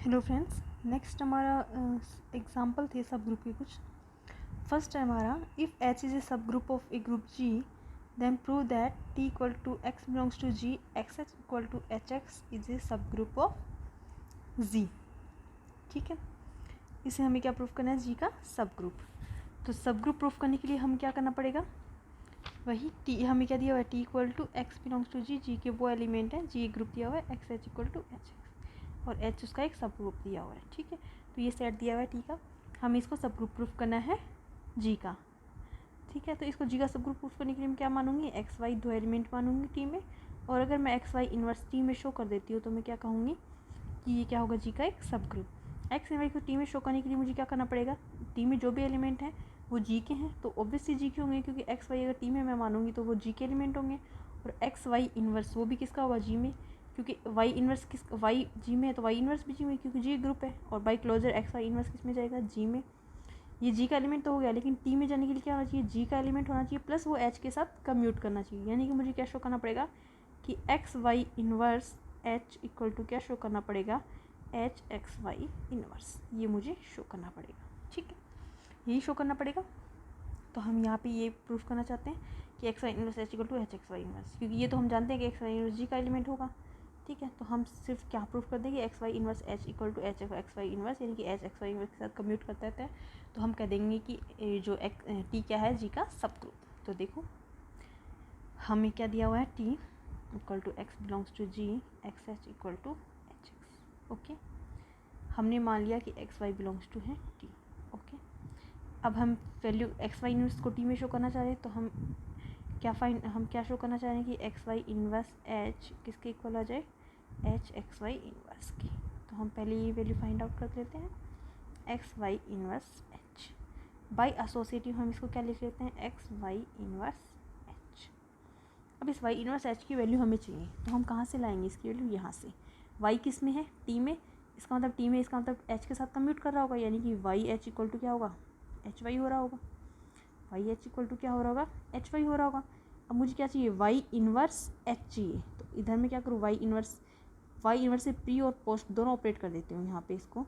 Hello friends, next हमारा example थे सब ग्रुप के कुछ। फर्स्ट है हमारा, इफ़ एच इज़ ए सब group of a group G then prove that T equal to x belongs to G, x H equal to H x is a सब group of जी। ठीक है, इसे हमें क्या प्रूफ करना है? जी का सब ग्रुप। तो सब ग्रुप प्रूफ करने के लिए हमें क्या करना पड़ेगा? वही टी हमें क्या दिया हुआ है? T equal to x belongs to G, G के वो एलिमेंट है, जी ग्रुप दिया हुआ है, X H equal to H X और एच उसका एक सब ग्रुप दिया हुआ है। ठीक है, तो ये सेट दिया हुआ है टी का, हमें इसको सब ग्रुप प्रूफ करना है जी का। ठीक है, तो इसको जी का सब ग्रुप प्रूफ करने के लिए मैं क्या मानूंगी? एक्स वाई दो एलिमेंट मानूंगी टी में, और अगर मैं एक्स वाई इन्वर्स टी में शो कर देती हूँ तो मैं क्या कहूँगी कि ये क्या होगा? जी का एक सब ग्रुप। एक्स वाई को टी में शो करने के लिए मुझे क्या करना पड़ेगा? टी में जो भी एलिमेंट हैं वो जी के हैं, तो ऑब्वियसली जी के होंगे, क्योंकि एक्स वाई अगर टी में मैं मानूंगी तो वो जी के एलिमेंट होंगे। और एक्स वाई इन्वर्स वो भी किसका होगा? जी में, क्योंकि वाई इन्वर्स किस वाई जी में है तो वाई इन्वर्स भी जी में, क्योंकि जी ग्रुप है। और by closure x y inverse किस में जाएगा? जी में। ये जी का एलिमेंट तो हो गया, लेकिन टी में जाने के लिए क्या होना चाहिए? जी का एलिमेंट होना चाहिए प्लस वो एच के साथ कम्यूट करना चाहिए। यानी कि मुझे क्या शो करना पड़ेगा कि x y inverse H equal to क्या शो करना पड़ेगा? एच एक्स वाई इन्वर्स, ये मुझे शो करना पड़ेगा। ठीक है, यही शो करना पड़ेगा। तो हम यहाँ पे ये प्रूफ करना चाहते हैं कि x y inverse H equal to H x y inverse, क्योंकि ये तो हम जानते हैं कि एक्स वाई इन्वर्स जी का एलिमेंट होगा। ठीक है, तो हम सिर्फ क्या प्रूफ कर देंगे? X y inverse H equal to H x y inverse, यानी कि एच एक्स वाई इन्वर्स के साथ कम्यूट करते रहते हैं। तो हम कह देंगे कि जो टी क्या है? जी का सब ग्रुप। तो देखो हमें क्या दिया हुआ है? T equal to x belongs to G, x H equal to H x. Okay, हमने मान लिया कि एक्स वाई बिलोंग्स टू है टी। ओके, अब हम वैल्यू एक्स वाई इन्वर्स को टी में शो करना चाह रहे हैं, तो हम क्या शो करना चाह रहे हैं कि एक्स वाई इन्वर्स एच किसके इक्वल आ जाए? एच एक्स वाई इन्वर्स की। तो हम पहले ये वैल्यू फाइंड आउट कर लेते हैं, x y inverse H. By associative हम इसको क्या लिख लेते हैं? X y inverse H. अब इस वाई इन्वर्स एच की वैल्यू हमें चाहिए, तो हम कहाँ से लाएंगे इसकी वैल्यू? यहाँ से। वाई किस में है? टी में। इसका मतलब टी में, इसका मतलब एच के साथ कम्यूट कर रहा होगा, यानी कि वाई एच इक्वल टू क्या होगा? एच वाई हो रहा होगा। वाई एच इक्वल टू क्या हो रहा होगा? एच वाई हो रहा होगा। अब मुझे क्या चाहिए? वाई इन्वर्स एच चाहिए। तो इधर मैं क्या करूँ? वाई इन्वर्स से प्री और पोस्ट दोनों ऑपरेट कर देती हूँ यहाँ पे इसको।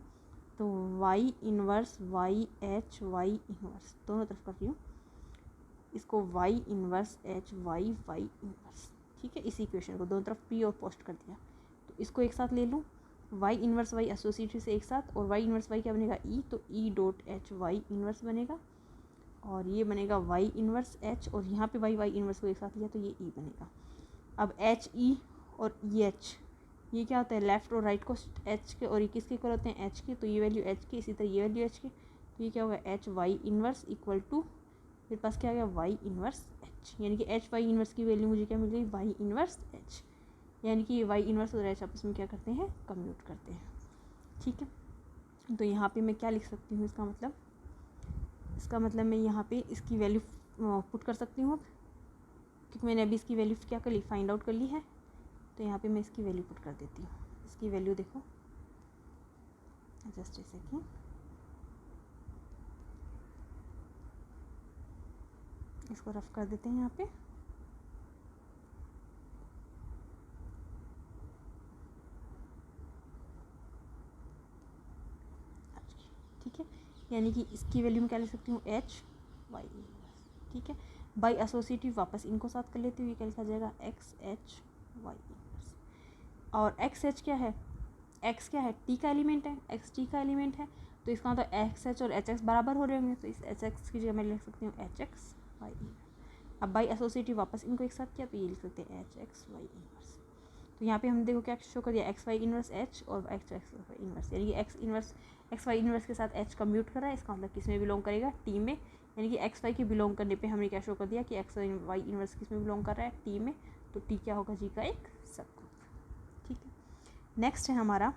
तो y inverse y H y inverse दोनों तरफ कर रही हूँ इसको, y inverse H y y inverse. ठीक है, इसी इक्वेशन को दोनों तरफ प्री और पोस्ट कर दिया। तो इसको एक साथ ले लूँ, वाई इन्वर्स वाई एसोसिएटिव से एक साथ, और वाई इन्वर्स वाई क्या बनेगा? ई, तो e dot H y inverse बनेगा, और ये बनेगा वाई इन्वर्स एच, और यहाँ पे वाई इन्वर्स को एक साथ लिया तो ये ई बनेगा। अब एच ई और ई एच ये क्या होता है? लेफ्ट और राइट को एच के, और ये किसके इक्वल होते हैं? एच के। तो ये वैल्यू एच की, इसी तरह ये वैल्यू एच की। तो ये क्या होगा? H y inverse equal to, मेरे पास क्या आ गया? वाई इन्वर्स एच, यानी कि एच वाई इन्वर्स की वैल्यू मुझे क्या मिल गई? वाई इन्वर्स एच, यानी कि वाई इन्वर्स और एच आपस में क्या करते हैं? कम्यूट करते हैं। ठीक है, तो यहाँ पे मैं क्या लिख सकती हूँ? इसका मतलब मैं यहाँ पे इसकी वैल्यू पुट कर सकती हूँ, क्योंकि मैंने अभी इसकी वैल्यू क्या कर ली? फाइंड आउट कर ली है। तो यहाँ पे मैं इसकी वैल्यू पुट कर देती हूँ। इसकी वैल्यू देखो, जस्ट ए सेकेंड, इसको रफ कर देते हैं यहाँ पे। ठीक है, यानी कि इसकी वैल्यू मैं क्या लिख सकती हूँ? H y. ठीक है, बाई एसोसिएटिव वापस इनको साथ कर लेती हूँ, ये क्या लिखा जाएगा? X H y. और एक्स एच क्या है? एक्स क्या है? टी का एलिमेंट है, एक्स टी का एलिमेंट है, तो इसका मतलब एक्स एच और एच एक्स बराबर हो रहे होंगे, तो इस एच एक्स की जगह मैं लिख सकती हूँ एच एक्स वाई। अब बाई एसोसिएटिव वापस इनको एक साथ किया तो ये लिख सकते हैं एच एक्स वाई इन्वर्स। तो यहाँ पे हम देखो क्या शो कर दिया? एक्स वाई इन्वर्स एच और एक्स एक्स वाई इन्वर्स, यानी कि एक्स वाई इन्वर्स के साथ एच कम्यूट कर रहा है, इसका मतलब किस में बिलोंग करेगा? टी में। यानी कि एक्स वाई के बिलोंग करने पे हमने क्या शो कर दिया कि एक्स वाई इन्वर्स किस में बिलोंग कर रहा है? टी में। तो टी क्या होगा? जी का एक सब ग्रुप। ठीक है, नेक्स्ट है हमारा,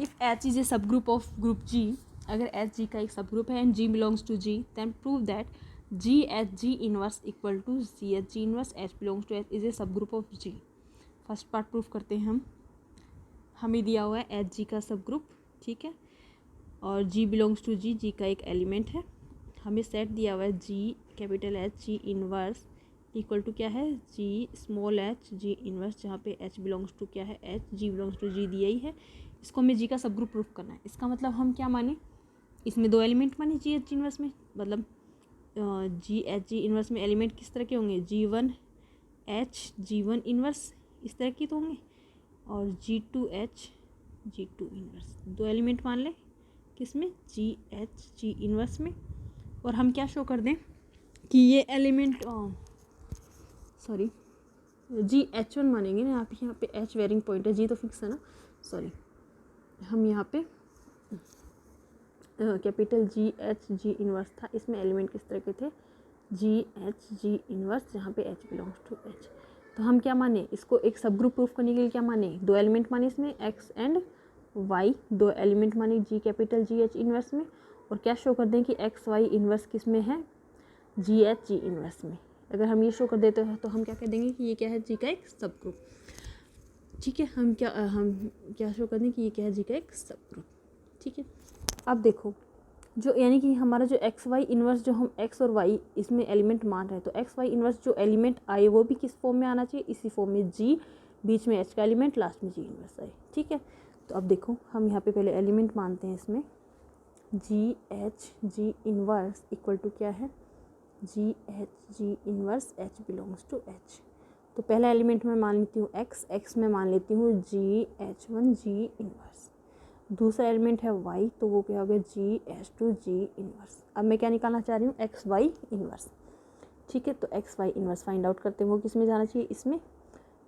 इफ़ एच इज़ ए सब ग्रुप ऑफ ग्रुप जी, अगर एच जी का एक सब ग्रुप है and G belongs to G, then prove that G H G inverse equal to C H G inverse H belongs to H is a सब group of G. First part proof करते हैं हम। हमें दिया हुआ है H जी का सब ग्रुप, ठीक है, और जी बिलोंग्स टू जी, जी का एक एलिमेंट है। हमें सेट दिया हुआ है G capital H G inverse equal to क्या है, G small H G inverse, जहाँ पे एच बिलोंग्स टू क्या है H, G belongs to G दिया ही है। इसको हमें जी का सब ग्रुप प्रूफ करना है। इसका मतलब हम क्या माने, इसमें 2 एलिमेंट माने जी एच जी इनवर्स में, मतलब जी एच जी इनवर्स में एलिमेंट किस तरह के होंगे, G1 एच G1 इनवर्स इस तरह की तो होंगे, और G2 H G2 inverse, 2 element मान लें किसमें, जी एच जी इनवर्स में। और हम क्या शो कर दें कि ये एलिमेंट सॉरी GH1 मानेंगे ना, यहाँ पे H वेरिंग पॉइंट है, जी तो फिक्स है ना, सॉरी हम यहाँ पे कैपिटल GH जी इनवर्स था, इसमें एलिमेंट किस तरह के थे, GH जी इनवर्स, जहाँ पे H बिलोंग्स टू H। तो हम क्या माने, इसको एक सब ग्रुप प्रूफ करने के लिए क्या माने, 2 एलिमेंट माने इसमें X एंड Y, 2 एलिमेंट माने जी कैपिटल GH इनवर्स में, और क्या शो कर दें कि X Y इनवर्स किस में है, GH जी इनवर्स में। अगर हम ये शो कर देते हैं तो हम क्या कह देंगे कि ये क्या है, जी का एक सब ग्रुप। ठीक है, हम क्या शो कर दें कि ये क्या है, जी का एक सब ग्रुप। ठीक है, अब देखो जो यानी कि हमारा जो एक्स वाई इन्वर्स, जो हम एक्स और वाई इसमें एलिमेंट मान रहे हैं, तो एक्स वाई इन्वर्स जो एलिमेंट आए वो भी किस फॉर्म में आना चाहिए, इसी फॉर्म में, जी बीच में एच का एलिमेंट, लास्ट में जी इन्वर्स आए। ठीक है, तो अब देखो हम यहाँ पे पहले एलिमेंट मानते हैं इसमें, g H g inverse equal to क्या है, g H g inverse H belongs to H. तो पहला एलिमेंट मैं मान लेती हूँ एक्स, एक्स में मान लेती हूँ जी एच वन जी इन्वर्स। दूसरा एलिमेंट है y, तो वो क्या हो गया, G H to ji inverse. अब मैं क्या निकालना चाह रही हूँ, एक्स वाई इनवर्स। ठीक है, तो x y inverse find out करते हैं, वो किस में जाना चाहिए, इसमें।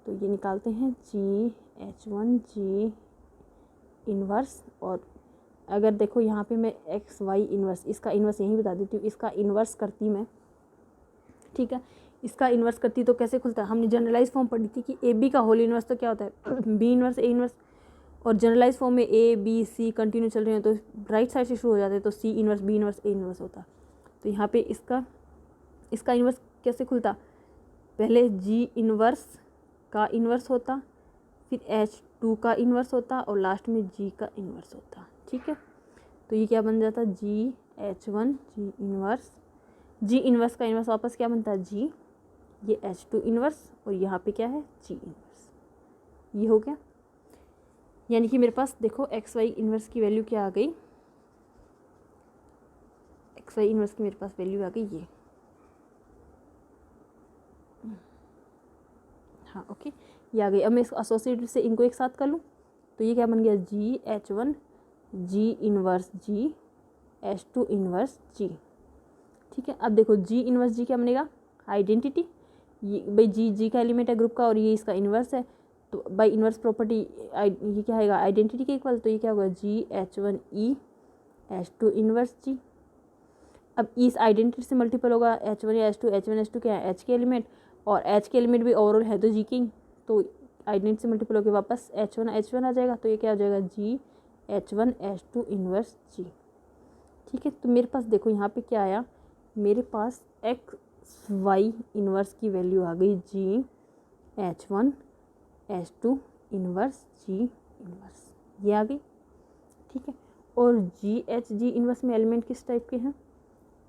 तो ये निकालते हैं जी एच वन जी इनवर्स। और अगर देखो यहाँ पे मैं एक्स वाई इनवर्स, इसका इनवर्स यहीं बता देती हूँ, इसका इनवर्स करती मैं, ठीक है, इसका इनवर्स करती तो कैसे खुलता है, हमने जनरलाइज फॉर्म पढ़ी थी कि ए बी का होल इनवर्स तो क्या होता है, बी इनवर्स ए इनवर्स, और जनरलाइज फॉर्म में ए बी सी कंटिन्यू चल रहे हैं तो राइट साइड से शुरू हो जाते हैं, तो c inverse b inverse a inverse होता। तो यहाँ पे इसका इनवर्स कैसे खुलता, पहले जी इनवर्स का इनवर्स होता, फिर H2 का इनवर्स होता, और लास्ट में जी का इनवर्स होता। ठीक है, तो ये क्या बन जाता, जी H1 जी इनवर्स, जी इनवर्स का इनवर्स वापस क्या बनता है, जी, ये H2 इनवर्स, और यहाँ पे क्या है, जी इनवर्स। ये हो गया, यानी कि मेरे पास देखो एक्स वाई इन्वर्स की वैल्यू क्या आ गई, एक्स वाई इन्वर्स की मेरे पास वैल्यू आ गई ये, हाँ ओके, ये आ गई। अब मैं इसको एसोसिएटेड से इनको एक साथ कर लूँ, तो ये क्या बन गया, G H one G inverse G H two inverse G. ठीक है, अब देखो जी इनवर्स जी क्या बनेगा, आइडेंटिटी, ये भाई जी का एलिमेंट है ग्रुप का, और ये इसका इनवर्स है, तो बाई इनवर्स प्रॉपर्टी ये क्या आएगा, आइडेंटिटी के इक्वल, तो ये क्या होगा, G H one E H two inverse G. अब इस आइडेंटिटी से मल्टीपल होगा एच वन या एच वन एच टू क्या है, एच के एलिमेंट, और एच के एलिमेंट भी ओवरऑल है तो जी किंग, तो आइडेंटिटी से मल्टीपल होकर वापस एच वन आ जाएगा, तो ये क्या हो जाएगा, जी एच टू इनवर्स जी। ठीक है, तो मेरे पास देखो यहाँ पे क्या आया, मेरे पास एक्स वाई इनवर्स की वैल्यू आ गई, जी H1 H2 इनवर्स जी इनवर्स, ये आ गई। ठीक है, और जी इनवर्स में एलिमेंट किस टाइप के हैं,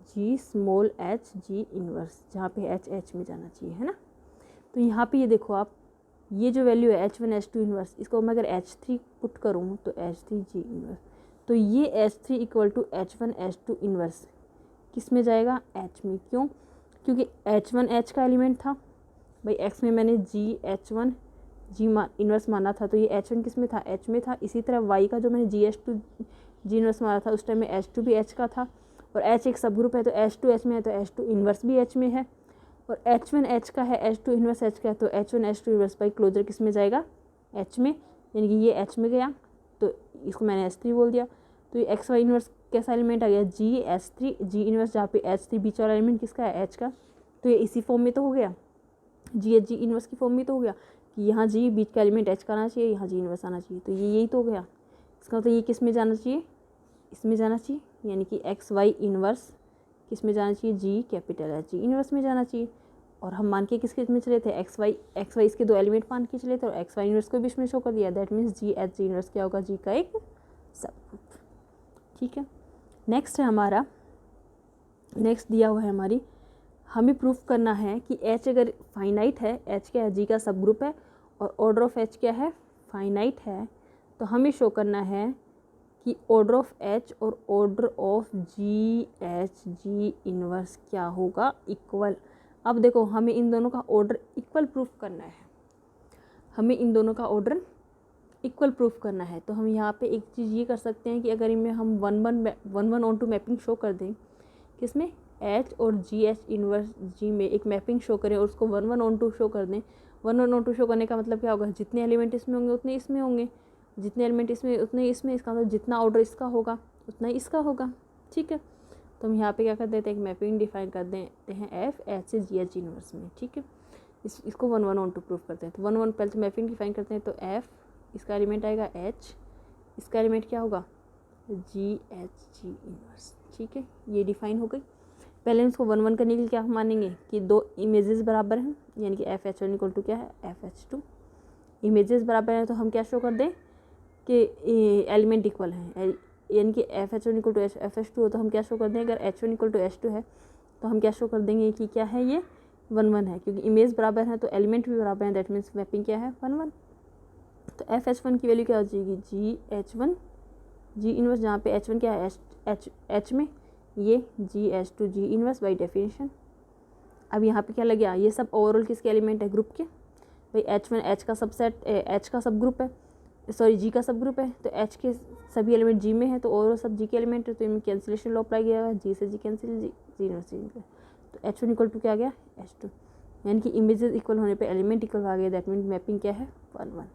जी स्मॉल एच जी इनवर्स, जहाँ पे एच में जाना चाहिए, है ना। तो यहाँ पे ये देखो आप, ये जो वैल्यू है H1 H2 इनवर्स, इसको मैं अगर H3 पुट करूँ तो H3 जी इनवर्स, तो ये H3 equal to H1 H2 inverse किस में जाएगा, H में। क्यों, क्योंकि H1 H का एलिमेंट था भाई, X में मैंने जी H1 जी इनवर्स माना था, तो ये H1 किस में था, H में था। इसी तरह Y का जो मैंने GH2 जी इनवर्स माना था, उस टाइम में H2 भी H का था, और H एक सब ग्रुप है, तो H2 H में है, तो H2 इनवर्स भी H में है, और H1 H का है, H2 इनवर्स H का है, तो H1 H2 inverse by closure किस में जाएगा, H में, यानी कि ये H में गया, तो इसको मैंने H3 बोल दिया। तो ये एक्स वाई इनवर्स कैसा एलिमेंट आ गया, GH3 जी इनवर्स, जहाँ पे H3 बीच वाला एलिमेंट किसका है, H का, तो ये इसी फॉर्म में तो हो गया, जी इनवर्स की फॉर्म में तो हो गया कि यहाँ जी बीच का एलिमेंट H का आना चाहिए, यहाँ जी इनवर्स आना चाहिए, तो ये यही तो हो गया। इसका मतलब ये किस में जाना चाहिए, इसमें जाना चाहिए, यानी कि एक्स वाई इनवर्स किस में जाना चाहिए, जी कैपिटल है जी इनवर्स में जाना चाहिए। और हम मान के किसके में चले थे, एक्स वाई इसके 2 एलिमेंट मान के चले थे, और एक्स वाई इनवर्स को भी इसमें शो कर दिया, दैट मीन्स जी इनवर्स क्या होगा, जी का एक सब ग्रुप। ठीक है, नेक्स्ट है हमारा, नेक्स्ट दिया हुआ है हमारी हमें प्रूफ करना है कि H अगर फाइनाइट है, H क्या है, G का सब ग्रुप है और ऑर्डर ऑफ H क्या है, फाइनाइट है, तो हमें शो करना है कि ऑर्डर ऑफ H और ऑर्डर ऑफ G इनवर्स क्या होगा, इक्वल। अब देखो हमें इन दोनों का ऑर्डर इक्वल प्रूफ करना है, हमें इन दोनों का ऑर्डर इक्वल प्रूफ करना है। तो हम यहाँ पे एक चीज़ ये कर सकते हैं कि अगर इनमें हम 1 ऑन टू मैपिंग शो कर दें, किसमें, H और GH इनवर्स G में एक मैपिंग शो करें और उसको 1 ऑन टू शो कर दें। 1 ऑन टू शो करने का मतलब क्या होगा, जितने एलिमेंट इसमें होंगे उतने इसमें होंगे, जितने एलिमेंट इसमें उतने इसमें, इसका मतलब जितना ऑर्डर इसका होगा उतना ही इसका होगा। ठीक है, तो हम यहाँ पे क्या कर देते हैं, एक मैपिंग डिफाइन कर देते हैं F H से GH इनवर्स में। ठीक है, इसको 1 ऑन टू प्रूफ करते हैं। तो 1 पहले तो मैपिंग डिफाइन करते हैं, तो F इसका एलिमेंट आएगा H, इसका एलिमेंट क्या होगा, GH इनवर्स। ठीक है, ये डिफाइन हो गई। पहले हम इसको 1 करने के लिए क्या मानेंगे कि दो इमेजेस बराबर हैं, यानी कि FH1 इक्वल टू क्या है, FH2। इमेजेस बराबर हैं तो हम क्या शो कर दें कि एलिमेंट इक्वल हैं, यानी कि FH1 इक्वल टू FH2 हो तो हम क्या शो कर दें, अगर H1 इक्वल टू H2 है तो हम क्या शो कर देंगे कि क्या है, ये 1 है, क्योंकि इमेज बराबर है तो एलिमेंट भी बराबर है, दैट मीन्स मैपिंग क्या है, 1। तो FH1 की वैल्यू क्या हो जाएगी, GH1 G इनवर्स, जहाँ पे H1 क्या है, H में, ये GH2 G inverse by definition. अब यहाँ पे क्या लग गया, ये सब ओवरऑल किसके एलिमेंट है, ग्रुप के। भाई H1 H का सबसेट, H का सब ग्रुप है, सॉरी G का सब ग्रुप है, तो H के सभी एलिमेंट G में है, तो ओवरऑल सब G के एलिमेंट है, तो इनमें कैंसिलेशन लॉ अप्लाई किया है, G से G cancel, G inverse G inverse. तो H1 इक्वल टू क्या आ गया, H2, यानी कि इमेजेस इक्वल होने पे एलिमेंट इक्वल आ गया, दैट मीन मैपिंग क्या है, 1।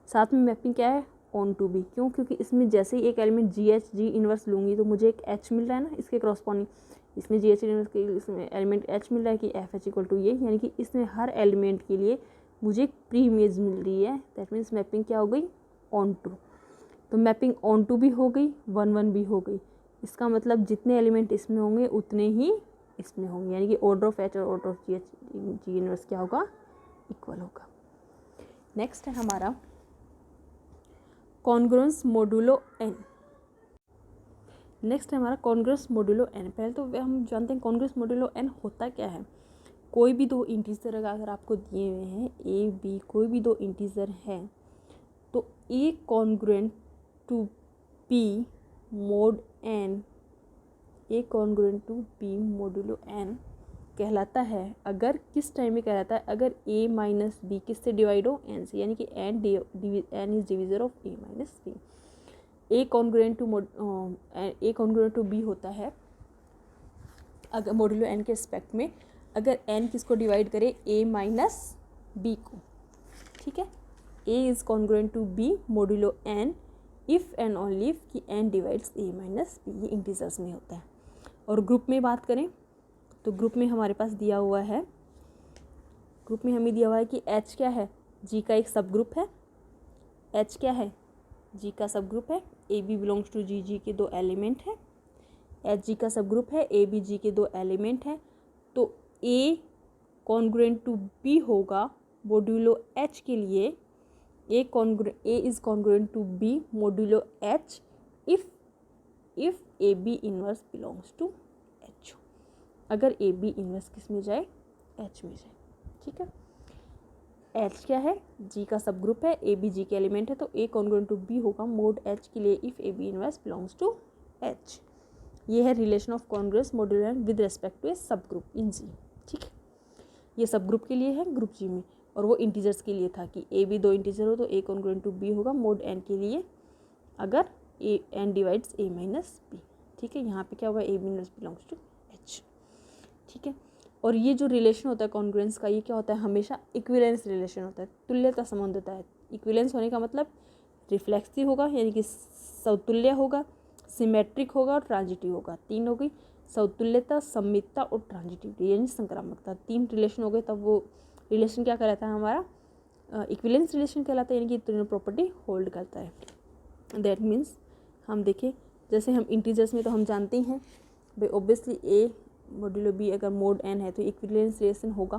साथ में मैपिंग क्या है, ऑन टू बी। क्यों, क्योंकि इसमें जैसे ही एक एलिमेंट GH G इनवर्स लूँगी तो मुझे एक H मिल रहा है ना, इसके क्रॉसपॉन्डिंग, इसमें GH इनवर्स के इसमें एलिमेंट H मिल रहा है कि FH इक्वल टू ये, यानी कि इसमें हर एलिमेंट के लिए मुझे एक प्री इमेज मिल रही है, दैट मीन्स मैपिंग क्या हो गई, ऑन टू। तो मैपिंग ऑन टू भी हो गई, 1 भी हो गई। इसका मतलब जितने एलिमेंट इसमें होंगे उतने ही इसमें होंगे, यानी कि ऑर्डर ऑफ H और ऑर्डर ऑफ G इनवर्स क्या होगा, इक्वल होगा। नेक्स्ट है हमारा कॉन्ग्रुएंस मोडुलो n। नेक्स्ट है हमारा कॉन्ग्रुएंस मोडुलो n। पहले तो हम जानते हैं कॉन्ग्रुएंस मोडुलो n होता क्या है। कोई भी दो इंटीजर अगर आपको दिए हुए हैं a b, कोई भी दो इंटीजर हैं तो a congruent to b mod n, a congruent to b modulo n कहलाता है। अगर किस टाइम में कहलाता है, अगर a माइनस बी किससे डिवाइड हो, n से, यानी कि n is divisor of a minus b. a congruent to b होता है अगर मोडुलो n के रिस्पेक्ट में, अगर n किसको डिवाइड करे, a माइनस b को। ठीक है, a is congruent to b modulo n if and only if कि n divides a minus b, ये इंटीजर्स में होता है। और ग्रुप में बात करें तो ग्रुप में हमारे पास दिया हुआ है, ग्रुप में हमें दिया हुआ है कि H क्या है, G का एक सब ग्रुप है, H क्या है, G का सब ग्रुप है, A B belongs to G, G के दो एलिमेंट है, H G का सब ग्रुप है, A B G के दो एलिमेंट है, तो A कॉन्ग्रुएंट टू B होगा मोडुलो H के लिए, A is congruent to B modulo H if A B inverse belongs to H, अगर ए बी इनवर्स किस में जाए, H में जाए। ठीक है, H क्या है, G का सब ग्रुप है, ए बी G के एलिमेंट है, तो A कॉन्ग्रुएंट टू B होगा मोड H के लिए if A B inverse belongs to H। ये है relation of congruence modulo n with respect to a सब ग्रुप इन G। ठीक है, ये सब ग्रुप के लिए है ग्रुप G में, और वो इंटीजर्स के लिए था कि A B दो इंटीजर हो तो A कॉन्ग्रुएंट टू B होगा मोड n के लिए अगर n divides A minus B। ठीक है, यहाँ पे क्या होगा, A B inverse belongs to H। ठीक है, और ये जो रिलेशन होता है कॉन्ग्रुएंस का, ये क्या होता है, हमेशा इक्विवेलेंस रिलेशन होता है, तुल्यता संबंध होता है। इक्विवेलेंस होने का मतलब रिफ्लेक्सिव होगा, यानी कि समतुल्य होगा, सिमेट्रिक होगा और ट्रांजिटिव होगा। तीन हो गई, समतुल्यता, सममितता और ट्रांजिटिविटी, यानी संक्रामकता। तीन रिलेशन हो गए, तब वो रिलेशन क्या कहलाता है, हमारा इक्विवेलेंस रिलेशन कहलाता है, यानी कि तीनों प्रॉपर्टी होल्ड करता है। दैट मीन्स हम देखें, जैसे हम इंटीजर्स में तो हम जानते ही हैं भाई ऑब्वियसली A मोडुलो B अगर मोड n है तो इक्विवेलेंस रिलेशन होगा,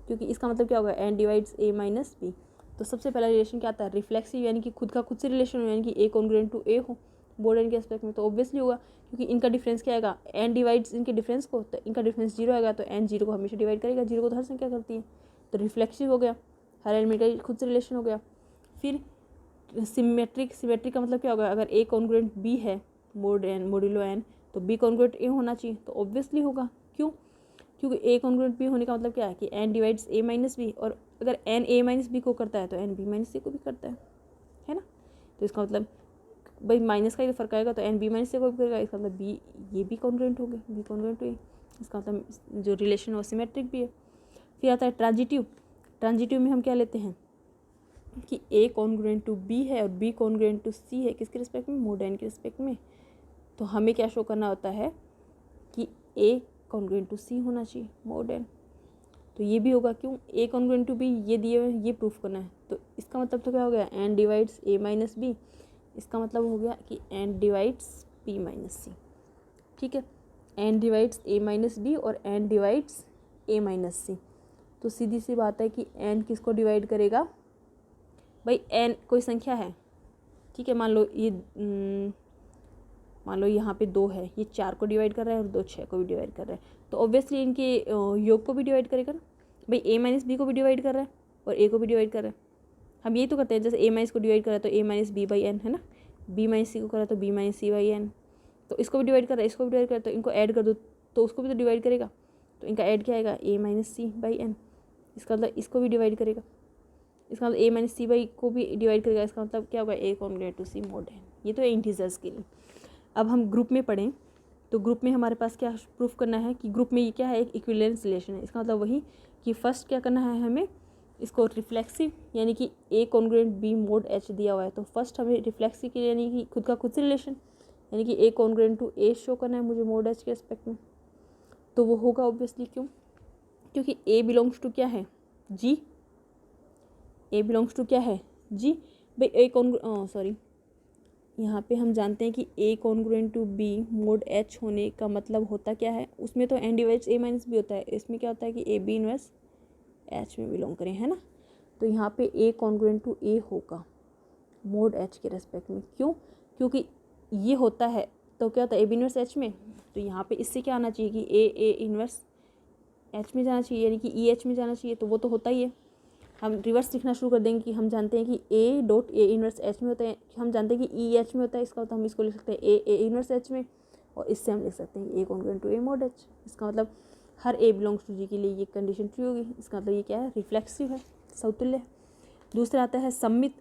क्योंकि इसका मतलब क्या होगा, n divides A minus B। तो सबसे पहला रिलेशन क्या आता है, रिफ्लेक्सिव, यानी कि खुद का खुद से रिलेशन हो, यानी कि A कॉन्ग्रुएंट टू A हो, मोड एन के एस्पेक्ट में, तो ऑब्वियसली होगा क्योंकि इनका डिफरेंस क्या आएगा, एन डिवाइड्स इनके डिफरेंस को, तो इनका डिफरेंस 0 आएगा, तो एन 0 को हमेशा डिवाइड करेगा, 0 को तो हर संख्या करती है, तो रिफ्लेक्सिव हो गया, हर एलिमेंट का खुद से रिलेशन हो गया। फिर सिमेट्रिक का मतलब क्या होगा, अगर ए कॉन्ग्रुएंट बी है मोड एन मोडुलो एन, तो बी कॉन्ग्रुएंट ए होना चाहिए, तो ऑब्वियसली होगा। क्यों? क्योंकि ए कॉन्ग्रुएंट बी होने का मतलब क्या है कि N divides A minus B, और अगर एन ए माइनस बी को करता है तो एन बी माइनस सी को भी करता है ना। तो इसका मतलब भाई माइनस का ही फर्क आएगा, तो एन बी माइनस सी को भी करेगा, इसका मतलब बी ये भी कॉन्ग्रुएंट हो गया, बी कॉन्ग्रुएंट टू ए, इसका मतलब जो रिलेशन है वो सिमेट्रिक भी है। फिर आता है ट्रांजिटिव। ट्रांजिटिव में हम क्या लेते हैं कि ए कॉन्ग्रुएंट टू बी है और बी कॉन्ग्रुएंट टू सी है, किसके रिस्पेक्ट में, मोड एन के रिस्पेक्ट में। तो हमें क्या शो करना होता है कि ए कॉन्ग्रुएंट टू सी होना चाहिए मोड एन, तो ये भी होगा। क्यों? ए कॉन्ग्रुएंट टू बी ये दिए हुए, ये प्रूफ करना है, तो इसका मतलब तो क्या हो गया, N divides A minus B, इसका मतलब हो गया कि एन डिवाइड्स बी माइनस सी। ठीक है, N divides A minus B और एन डिवाइड्स ए माइनस सी, तो सीधी सी बात है कि एन किसको डिवाइड करेगा, भाई एन कोई संख्या है, ठीक है, मान लो यहाँ पे 2 है, ये 4 को डिवाइड कर रहा है और 2 6 को भी डिवाइड कर रहा है, तो ऑब्वियसली इनके योग को भी डिवाइड करेगा ना। भाई ए माइनस बी को भी डिवाइड कर रहा है और ए को भी डिवाइड कर रहा है, हम यही तो करते हैं, जैसे ए माइनस को डिवाइड कर रहा है तो ए माइनस बी बाई एन है ना, बी माइनस सी को कर रहा है तो b minus c by n, तो इसको भी डिवाइड कर रहा है, इसको भी डिवाइड कर रहा है, तो इनको ऐड कर दो तो उसको भी तो डिवाइड करेगा, तो इनका ऐड क्या आएगा, ए माइनस सी बाई एन, इसका मतलब इसको भी डिवाइड करेगा, इसका मतलब ए माइनस सी बाई को भी डिवाइड करेगा, इसका मतलब क्या होगा, A congruent to C mod N. ये तो इंटीजर्स के लिए। अब हम ग्रुप में पढ़ें, तो ग्रुप में हमारे पास क्या प्रूफ करना है कि ग्रुप में ये क्या है, एक इक्विवेलेंस रिलेशन है। इसका मतलब वही कि फर्स्ट क्या करना है हमें, इसको रिफ्लेक्सिव यानी कि A congruent B mod H दिया हुआ है, तो फर्स्ट हमें रिफ्लेक्सिव के लिए यानी कि खुद का खुद से रिलेशन, यानी कि A congruent to A show करना है मुझे मोड एच के एस्पेक्ट में, तो वो होगा ऑब्वियसली। क्यों? क्योंकि ए बिलोंग्स टू क्या है, जी, ए बिलोंग्स टू क्या है, जी। भाई ए यहाँ पे हम जानते हैं कि A congruent to B mod H होने का मतलब होता क्या है, उसमें तो N divides A minus B होता है, इसमें क्या होता है कि ए बी इनवर्स एच में बिलोंग करें, है ना। तो यहाँ पे ए कॉन्ग्रुएंट टू ए होगा मोड एच के रेस्पेक्ट में। क्यों? क्योंकि ये होता है तो क्या होता है, ए बी इनवर्स एच में, तो यहाँ पे इससे क्या आना चाहिए कि ए इनवर्स एच में जाना चाहिए, यानी कि ई एच में जाना चाहिए, तो वो तो होता ही है। हम रिवर्स लिखना शुरू कर देंगे कि हम जानते हैं कि ए डॉट ए इनवर्स एच में होता है, हम जानते हैं कि ई एच में होता है, इसका मतलब हम इसको लिख सकते हैं ए इनवर्स एच में, और इससे हम लिख सकते हैं A congruent to A mod H. इसका मतलब हर ए बिलोंग्स टू जी के लिए ये कंडीशन ट्रू होगी, इसका मतलब ये क्या है, रिफ्लेक्सिव है, समतुल्य है। दूसरा आता है सम्मित।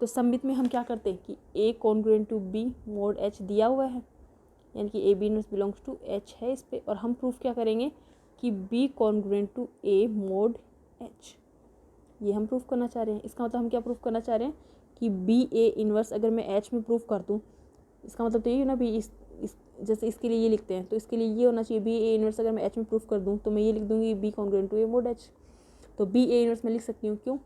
तो सम्मित में हम क्या करते हैं कि A congruent to B mod H दिया हुआ है, यानी कि A B inverse belongs to H है इस पर, और हम प्रूफ क्या करेंगे कि B congruent to A mod H, ये हम प्रूफ करना चाह रहे हैं। इसका मतलब हम क्या प्रूफ करना चाह रहे हैं कि बी ए इनवर्स अगर मैं एच में प्रूफ कर दूँ, इसका मतलब तो ये ना भी इस जैसे इसके लिए ये लिखते हैं, तो इसके लिए ये होना चाहिए बी ए इनवर्स अगर मैं एच में प्रूफ कर दूँ तो मैं ये लिख दूँगी b congruent to A mod H, तो बी ए इनवर्स मैं लिख सकती हूँ। क्यों?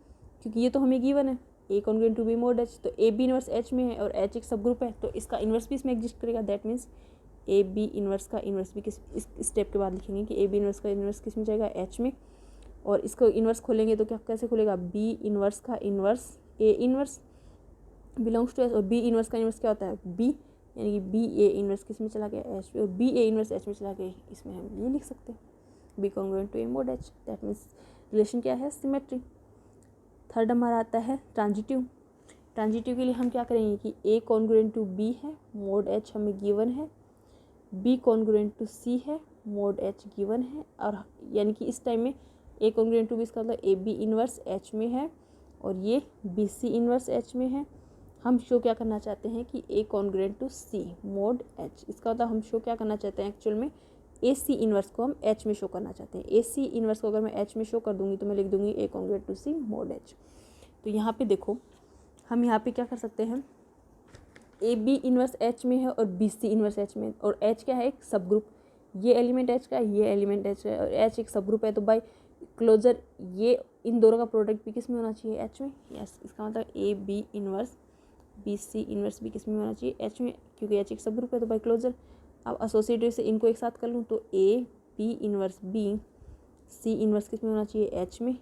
क्योंकि ये तो हमें गिवन है A congruent to B mod H, तो ए बी इनवर्स एच में है और एच एक सब ग्रुप है, तो इसका इनवर्स भी इसमें एग्जिस्ट करेगा, that means a B inverse का इनवर्स भी किस इस स्टेप के बाद लिखेंगे कि ए बी इनवर्स का इनवर्स किस में जाएगा, एच में, और इसको इन्वर्स खोलेंगे तो क्या कैसे खुलेगा, बी इन्वर्स का inverse a inverse belongs to H, और बी इन्वर्स का इन्वर्स क्या होता है, बी, यानी कि बी ए इन्वर्स किस में चला गया, एच में, और बी ए इन्वर्स एच में चला गया, इसमें हम ये लिख सकते हैं b congruent to A mod H, that means relation क्या है, सिमेट्री। थर्ड हमारा आता है ट्रांजिटिव। ट्रांजिटिव के लिए हम क्या करेंगे कि ए कॉन्ग्रुएंट टू बी है, मोड एच हमें गिवन है, बी कॉन्ग्रुएंट टू सी है, मोड एच गिवन है, और यानी कि इस टाइम में ए कॉन्ग्रुएंट टू बी इसका मतलब ए बी इनवर्स एच में है और ये बी सी इनवर्स एच में है। हम शो क्या करना चाहते हैं कि A congruent to C mod H, इसका मतलब हम शो क्या करना चाहते हैं, एक्चुअल में ए सी इनवर्स को हम एच में शो करना चाहते हैं। ए सी इनवर्स को अगर मैं एच में शो कर दूंगी तो मैं लिख दूंगी A congruent to C mod H. तो यहाँ पे देखो हम यहाँ पे क्या कर सकते हैं, ए बी इनवर्स एच में है और बी सी इनवर्स एच में, और एच क्या है, एक सब ग्रुप, ये एलिमेंट एच का है, ये एलिमेंट एच है, और एच एक सब ग्रुप है, तो बाय क्लोजर ये इन दोनों का प्रोडक्ट भी किस में होना चाहिए, एच में। यस, इसका मतलब a B inverse b c inverse भी किस में होना चाहिए, एच में, क्योंकि एच एक सब ग्रुप है, तो बाय क्लोजर अब एसोसिएटिव से इनको एक साथ कर लूँ तो A B inverse b c inverse किस में होना चाहिए, एच में।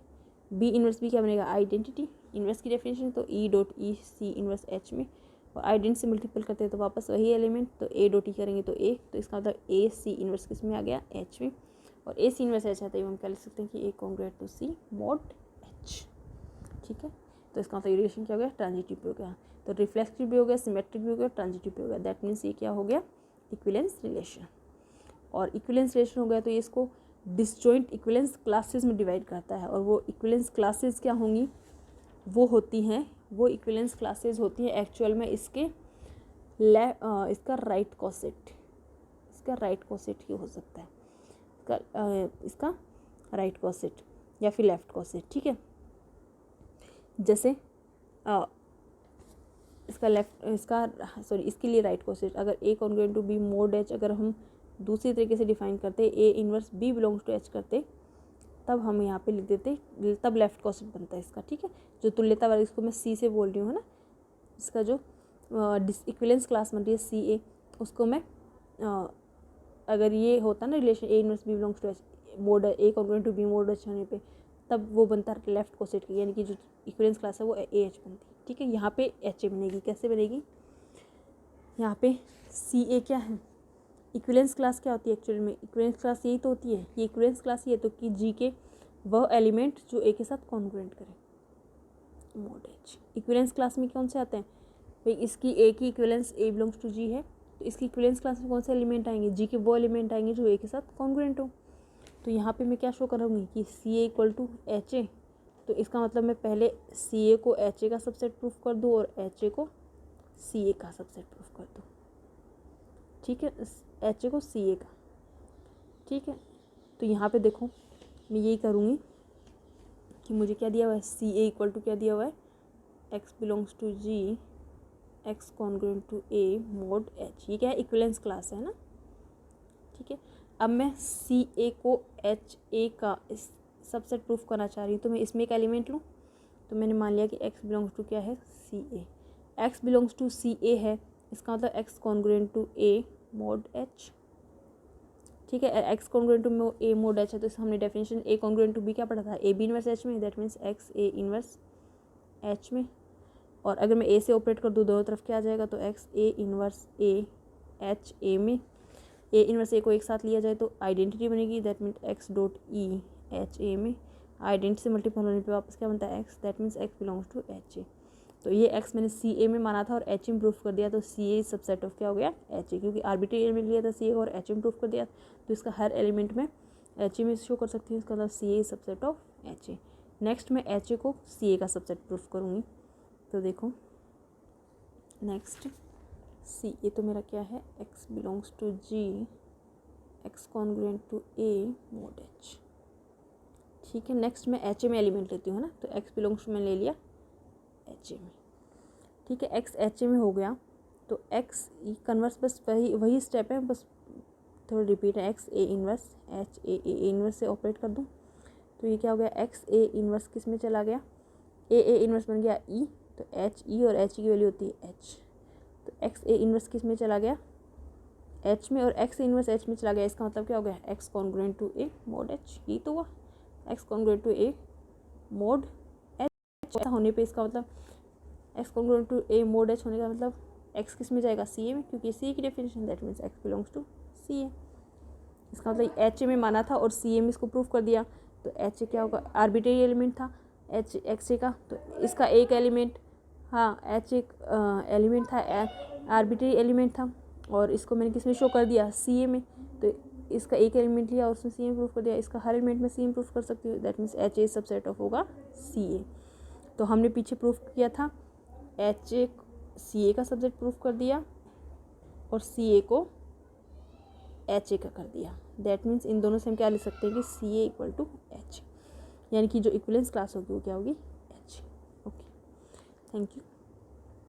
बी इनवर्स बी क्या बनेगा, आइडेंटिटी, इनवर्स की डेफिनेशन, तो e dot e c inverse H में, और आइडेंट से मल्टीपल करते हैं तो वापस वही एलिमेंट, तो ए डॉट ई करेंगे तो ए, तो इसका मतलब ए सी इन्वर्स किस में आ गया, एच में, और ए सी इन्वर्स एच आता है, हम क्या लिख सकते हैं कि A congruent to C mod H. ठीक है, तो इसका मतलब रिलेशन क्या हो गया, ट्रांजिटिव भी हो गया, तो रिफ्लेक्सिव भी हो गया, सिमेट्रिक भी हो गया, ट्रांजिटिव भी हो गया, दैट मीन्स ये क्या हो गया, इक्विलेंस रिलेशन। और इक्विलेंस रिलेशन हो गया तो ये इसको डिसजॉइंट इक्विलेंस क्लासेस में डिवाइड करता है, और वो इक्विलेंस क्लासेस क्या होंगी, वो होती हैं, वो इक्विलेंस क्लासेस होती हैं एक्चुअल में इसके इसका राइट कोसेट, इसका राइट कोसेट ही हो सकता है, इसका राइट कोसेट या फिर लेफ्ट कोसेट। ठीक है, जैसे इसके लिए राइट कोसेट, अगर A congruent to B mod H अगर हम दूसरी तरीके से डिफाइन करते, A inverse B belongs to H करते, तब हम यहाँ पे लिख देते, तब लेफ्ट कोसेट बनता है इसका। ठीक है, जो तुल्यता वाला, इसको मैं सी से बोल रही हूँ, है ना, इसका जो इक्विलेंस क्लास बन रही है सी ए, उसको मैं अगर ये होता ना relation a inverse B belongs to H mod a congruent to B mod H होने पे, तब वो बनता है लेफ्ट कोसेट की, यानी कि जो इक्विलेंस क्लास है वो ए एच बनती है। ठीक है, यहाँ पे एच ए बनेगी, कैसे बनेगी, यहाँ पे सी ए क्या है, इक्विलेंस क्लास क्या होती है एक्चुअली में, इक्विलेंस क्लास यही तो होती है, ये इक्विलेंस क्लास ये तो कि जी के वह एलिमेंट जो ए के साथ कॉन्ग्रुएंट करे, मोड एच। इक्विलेंस क्लास में कौन से आते हैं भाई, इसकी ए की इक्विलेंस ए बिलोंग्स टू जी है, तो इसकी इक्विलेंस क्लास में कौन से एलिमेंट आएंगे, जी के वो एलिमेंट आएंगे जो ए के साथ कॉन्ग्रुएंट हो। तो यहाँ पे मैं क्या शो करूँगी कि सी ए इक्वल टू एच ए, तो इसका मतलब मैं पहले सी ए को एच ए का सबसेट प्रूफ कर दूँ और एच ए को सी ए का सबसेट प्रूफ कर दूँ। ठीक है, एच ए को सी ए का। ठीक है, तो यहाँ पे देखो मैं यही करूँगी कि मुझे क्या दिया हुआ है, सी ए इक्वल टू क्या दिया हुआ है, x belongs to G x congruent to A mod H, ये क्या है, इक्विलेंस क्लास है ना। ठीक है, अब मैं सी ए को एच ए का इस सबसेट प्रूफ करना चाह रही हूँ, तो मैं इसमें एक एलिमेंट लूँ, तो मैंने मान लिया कि x बिलोंग्स टू क्या है, C a, x belongs to C a है, इसका मतलब x congruent to A mod H. ठीक है, x congruent to A mod H है, तो हमने definition a congruent to b क्या पढ़ा था, ए बी इनवर्स एच में, that means x a inverse H में, और अगर मैं ए से ऑपरेट कर दूँ दोनों तरफ क्या आ जाएगा, तो x a inverse A H A में, ए इनवर्स ए को एक साथ लिया जाए तो आइडेंटिटी बनेगी, that means x dot E H A में, आइडेंटिटी से मल्टीपल होने पे वापस क्या बनता है x, that means x belongs to H a. तो ये x मैंने सी ए में माना था और एच में प्रूफ कर दिया, तो सी ए सबसेट ऑफ क्या हो गया, एच ए, क्योंकि आर्बिट्री एलिमेंट लिया था सी ए और एच में प्रूफ कर दिया, तो इसका हर एलिमेंट में एच ए में शो कर सकती हूँ, इसका मतलब C A subset of H A. Next मैं एच ए को सी ए का सबसेट प्रूफ करूँगी, तो देखो नेक्स्ट सी ए तो मेरा क्या है, x belongs to G x congruent to A mod H. ठीक है, नेक्स्ट मैं एच ए में एलिमेंट लेती हूँ ना, तो x बिलोंग्स टू मैंने ले लिया एच ए में। ठीक है, x एच ए में हो गया, तो x कन्वर्स बस वही स्टेप है, बस थोड़ा रिपीट है, x a inverse H A inverse से ऑपरेट कर दूँ, तो ये क्या हो गया, x ए इनवर्स किस में चला गया, ए इनवर्स बन गया ई, तो एच ई और एच की वैल्यू होती है एच, तो x ए इनवर्स किस में चला गया, एच में, और x इनवर्स एच में चला गया, इसका मतलब क्या हो गया, x congruent to A mod H, ये तो हुआ x congruent to A mod H होने पे इसका मतलब x congruent to A mod H होने का मतलब x किस में जाएगा, सी ए में, क्योंकि सी ए की definition, that means x belongs to C A. इसका मतलब एच ए में माना था और सी ए में इसको प्रूफ कर दिया, तो एच ए क्या होगा, आर्बिट्रेरी एलिमेंट था एच एक्स ए का, तो इसका एक एलिमेंट, हाँ एच एक एलिमेंट था, आर्बिट्रेरी एलिमेंट था, और इसको मैंने किस में शो कर दिया, सी ए में, तो इसका एक एलिमेंट लिया और उसमें सी ए प्रूफ कर दिया, इसका हर एलिमेंट में सी ए प्रूफ कर सकती हूँ, that means H A subset of होगा सी ए। तो हमने पीछे प्रूफ किया था एच ए सी ए का सबसेट प्रूफ कर दिया और सी ए को एच ए का कर दिया, दैट मीन्स इन दोनों से हम क्या लिख सकते हैं कि सी ए इक्वल टू एच, यानी कि जो इक्विलेंस क्लास होगी वो क्या होगी, एच। Okay, thank you.